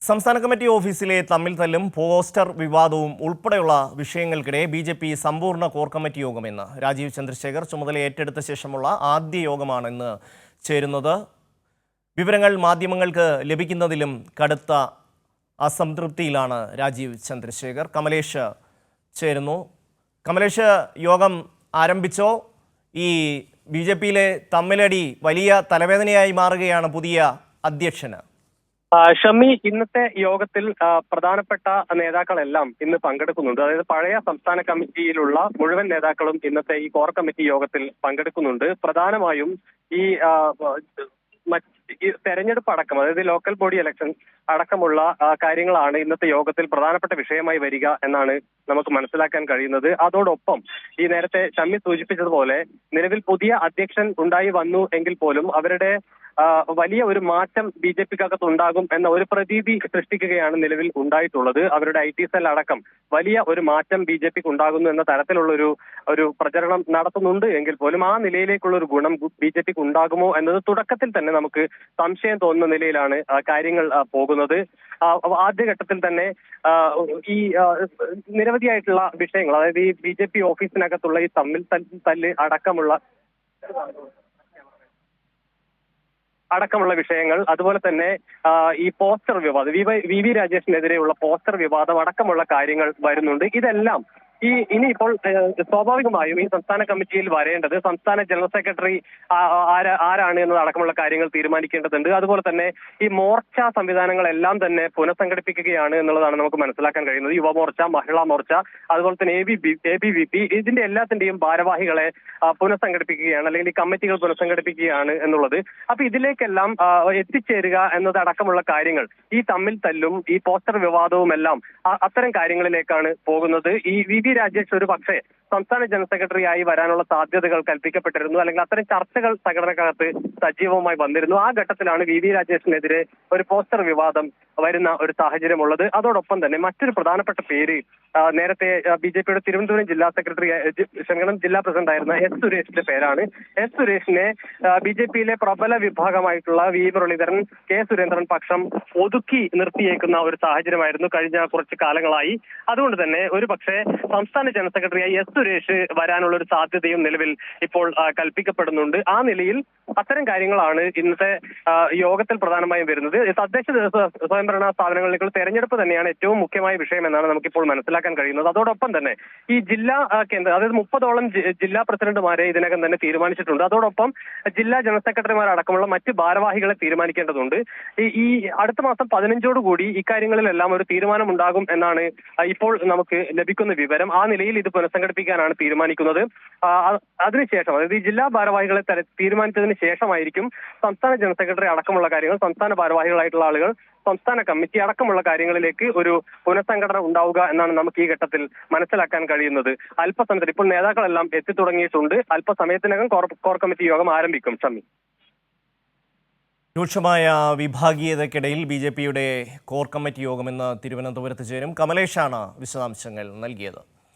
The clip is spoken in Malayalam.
സംസ്ഥാന കമ്മിറ്റി ഓഫീസിലെ തമ്മിൽ തല്ലും പോസ്റ്റർ വിവാദവും ഉൾപ്പെടെയുള്ള വിഷയങ്ങൾക്കിടെ ബി.ജെ.പി. സമ്പൂർണ്ണ കോർ കമ്മിറ്റി യോഗം ഇന്ന് രാജീവ് ചന്ദ്രശേഖർ ചുമതല ഏറ്റെടുത്ത ശേഷമുള്ള ആദ്യ യോഗമാണ് ഇന്ന് ചേരുന്നത്. വിവരങ്ങൾ മാധ്യമങ്ങൾക്ക് ലഭിക്കുന്നതിലും കടുത്ത അസംതൃപ്തിയിലാണ് രാജീവ് ചന്ദ്രശേഖർ. കമലേഷ് ചേരുന്നു. കമലേഷ്, യോഗം ആരംഭിച്ചോ? ഈ ബി.ജെ.പിയിലെ തമ്മിലടി വലിയ തലവേദനയായി മാറുകയാണ് പുതിയ അധ്യക്ഷന്. ഷമി, ഇന്നത്തെ യോഗത്തിൽ പ്രധാനപ്പെട്ട നേതാക്കളെല്ലാം ഇന്ന് പങ്കെടുക്കുന്നുണ്ട്. അതായത് പഴയ സംസ്ഥാന കമ്മിറ്റിയിലുള്ള മുഴുവൻ നേതാക്കളും ഇന്നത്തെ ഈ കോർ കമ്മിറ്റി യോഗത്തിൽ പങ്കെടുക്കുന്നുണ്ട്. പ്രധാനമായും ഈ തെരഞ്ഞെടുപ്പ് അടക്കം, അതായത് ലോക്കൽ ബോഡി ഇലക്ഷൻ അടക്കമുള്ള കാര്യങ്ങളാണ് ഇന്നത്തെ യോഗത്തിൽ പ്രധാനപ്പെട്ട വിഷയമായി വരിക എന്നാണ് നമുക്ക് മനസ്സിലാക്കാൻ കഴിയുന്നത്. അതോടൊപ്പം ഈ നേരത്തെ ഷമി സൂചിപ്പിച്ചതുപോലെ നിലവിൽ പുതിയ അധ്യക്ഷൻ ഉണ്ടായി വന്നു എങ്കിൽ പോലും അവരുടെ വലിയ ഒരു മാറ്റം ബി.ജെ.പിക്കകത്ത് ഉണ്ടാകും എന്ന ഒരു പ്രതീതി സൃഷ്ടിക്കുകയാണ് നിലവിൽ ഉണ്ടായിട്ടുള്ളത്. അവരുടെ IT സെൽ അടക്കം വലിയ ഒരു മാറ്റം ബി.ജെ.പിക്ക് ഉണ്ടാകുന്നു എന്ന തരത്തിലുള്ള ഒരു പ്രചരണം നടത്തുന്നുണ്ട് എങ്കിൽ പോലും ആ നിലയിലേക്കുള്ള ഒരു ഗുണം ബി.ജെ.പിക്ക് ഉണ്ടാകുമോ എന്നത് തുടക്കത്തിൽ തന്നെ നമുക്ക് സംശയം തോന്നുന്ന നിലയിലാണ് കാര്യങ്ങൾ പോകുന്നത്. ആദ്യഘട്ടത്തിൽ തന്നെ ഈ നിരവധിയായിട്ടുള്ള വിഷയങ്ങൾ, അതായത് ഈ ബി.ജെ.പി ഓഫീസിനകത്തുള്ള ഈ തമ്മിൽ തല്ല് അടക്കമുള്ള വിഷയങ്ങൾ, അതുപോലെ തന്നെ ഈ പോസ്റ്റർ വിവാദം, വി രാജേഷിനെതിരെയുള്ള പോസ്റ്റർ വിവാദം അടക്കമുള്ള കാര്യങ്ങൾ വരുന്നുണ്ട്. ഇതെല്ലാം ഇനിയിപ്പോൾ സ്വാഭാവികമായും ഈ സംസ്ഥാന കമ്മിറ്റിയിൽ വരേണ്ടത് സംസ്ഥാന ജനറൽ സെക്രട്ടറി ആരാണ് എന്നത് അടക്കമുള്ള കാര്യങ്ങൾ തീരുമാനിക്കേണ്ടതുണ്ട്. അതുപോലെ തന്നെ ഈ മോർച്ച സംവിധാനങ്ങളെല്ലാം തന്നെ പുനഃസംഘടിപ്പിക്കുകയാണ് എന്നുള്ളതാണ് നമുക്ക് മനസ്സിലാക്കാൻ കഴിയുന്നത്. യുവമോർച്ച, മഹിളാ മോർച്ച, അതുപോലെ തന്നെ ABVP ഇതിന്റെ എല്ലാത്തിന്റെയും ഭാരവാഹികളെ പുനഃസംഘടിപ്പിക്കുകയാണ്, അല്ലെങ്കിൽ ഈ കമ്മിറ്റികൾ പുനഃസംഘടിപ്പിക്കുകയാണ് എന്നുള്ളത്. അപ്പൊ ഇതിലേക്കെല്ലാം എത്തിച്ചേരുക എന്നതടക്കമുള്ള കാര്യങ്ങൾ, ഈ തമ്മിൽ തല്ലും ഈ പോസ്റ്റർ വിവാദവും എല്ലാം അത്തരം കാര്യങ്ങളിലേക്കാണ് പോകുന്നത്. ഈ വി രാജേഷ് ഒരു പക്ഷേ സംസ്ഥാന ജനറൽ സെക്രട്ടറി ആയി വരാനുള്ള സാധ്യതകൾ കൽപ്പിക്കപ്പെട്ടിരുന്നു, അല്ലെങ്കിൽ അത്തരം ചർച്ചകൾ സംഘടനക്കകത്ത് സജീവമായി വന്നിരുന്നു. ആ ഘട്ടത്തിലാണ് വി രാജേഷിനെതിരെ ഒരു പോസ്റ്റർ വിവാദം വരുന്ന ഒരു സാഹചര്യമുള്ളത്. അതോടൊപ്പം തന്നെ മറ്റൊരു പ്രധാനപ്പെട്ട പേര് നേരത്തെ ബി.ജെ.പിയുടെ തിരുവനന്തപുരം ജില്ലാ പ്രസിഡന്റ് ആയിരുന്ന S. സുരേഷിന്റെ പേരാണ്. S. സുരേഷിനെ ബി.ജെ.പിയിലെ പ്രബല വിഭാഗമായിട്ടുള്ള വി മുരളീധരൻ, K. സുരേന്ദ്രൻ പക്ഷം ഒതുക്കി നിർത്തിയേക്കുന്ന ഒരു സാഹചര്യമായിരുന്നു കഴിഞ്ഞ കുറച്ച് കാലങ്ങളായി. അതുകൊണ്ട് തന്നെ ഒരു പക്ഷേ സംസ്ഥാന ജനറൽ സെക്രട്ടറിയായി S. സുരേഷ് വരാനുള്ള ഒരു സാധ്യതയും നിലവിൽ ഇപ്പോൾ കൽപ്പിക്കപ്പെടുന്നുണ്ട്. ആ നിലയിൽ അത്തരം കാര്യങ്ങളാണ് ഇന്നത്തെ യോഗത്തിൽ പ്രധാനമായും വരുന്നത്. തദ്ദേശ സ്വയംഭരണ സ്ഥാപനങ്ങളിലേക്കുള്ള തെരഞ്ഞെടുപ്പ് തന്നെയാണ് ഏറ്റവും മുഖ്യമായ വിഷയം എന്നാണ് നമുക്കിപ്പോൾ മനസ്സിലാക്കാൻ കഴിയുന്നത്. അതോടൊപ്പം തന്നെ ഈ ജില്ലാ കേന്ദ്രം, അതായത് 30ഓളം ജില്ലാ പ്രസിഡന്റുമാരെ ഇതിനകം തന്നെ തീരുമാനിച്ചിട്ടുണ്ട്. അതോടൊപ്പം ജില്ലാ ജനറൽ സെക്രട്ടറിമാർ അടക്കമുള്ള മറ്റ് ഭാരവാഹികളെ തീരുമാനിക്കേണ്ടതുണ്ട്. ഈ അടുത്ത മാസം 15ഓടുകൂടി ഇക്കാര്യങ്ങളിലെല്ലാം ഒരു തീരുമാനം ഉണ്ടാകും എന്നാണ് ഇപ്പോൾ നമുക്ക് ലഭിക്കുന്ന വിവരം. ആ നിലയിൽ ഇത് പുനഃസംഘടിപ്പിക്കാനാണ് തീരുമാനിക്കുന്നത്. അതിനുശേഷം, അതായത് ഈ ജില്ലാ ഭാരവാഹികളെ തീരുമാനിച്ചതിന് ശേഷമായിരിക്കും സംസ്ഥാന ജനറൽ സെക്രട്ടറി അടക്കമുള്ള കാര്യങ്ങൾ, സംസ്ഥാന ഭാരവാഹികളായിട്ടുള്ള ആളുകൾ, സംസ്ഥാന കമ്മിറ്റി അടക്കമുള്ള കാര്യങ്ങളിലേക്ക് ഒരു പുനഃസംഘടന ഉണ്ടാവുക എന്നാണ് നമുക്ക് ഈ ഘട്ടത്തിൽ മനസ്സിലാക്കാൻ കഴിയുന്നത്. അല്പസമയത്തിൽ ഇപ്പോൾ നേതാക്കളെല്ലാം എത്തിത്തുടങ്ങിയിട്ടുണ്ട്. അല്പസമയത്തിനകം കോർ കമ്മിറ്റി യോഗം ആരംഭിക്കും. ഷമി, രൂക്ഷമായ വിഭാഗീയതയ്ക്കിടയിൽ ബി.ജെ.പിയുടെ കോർ കമ്മിറ്റി യോഗം ഇന്ന് തിരുവനന്തപുരത്ത് ചേരും. കമലേഷാണ് വിശദാംശങ്ങൾ നൽകിയത്.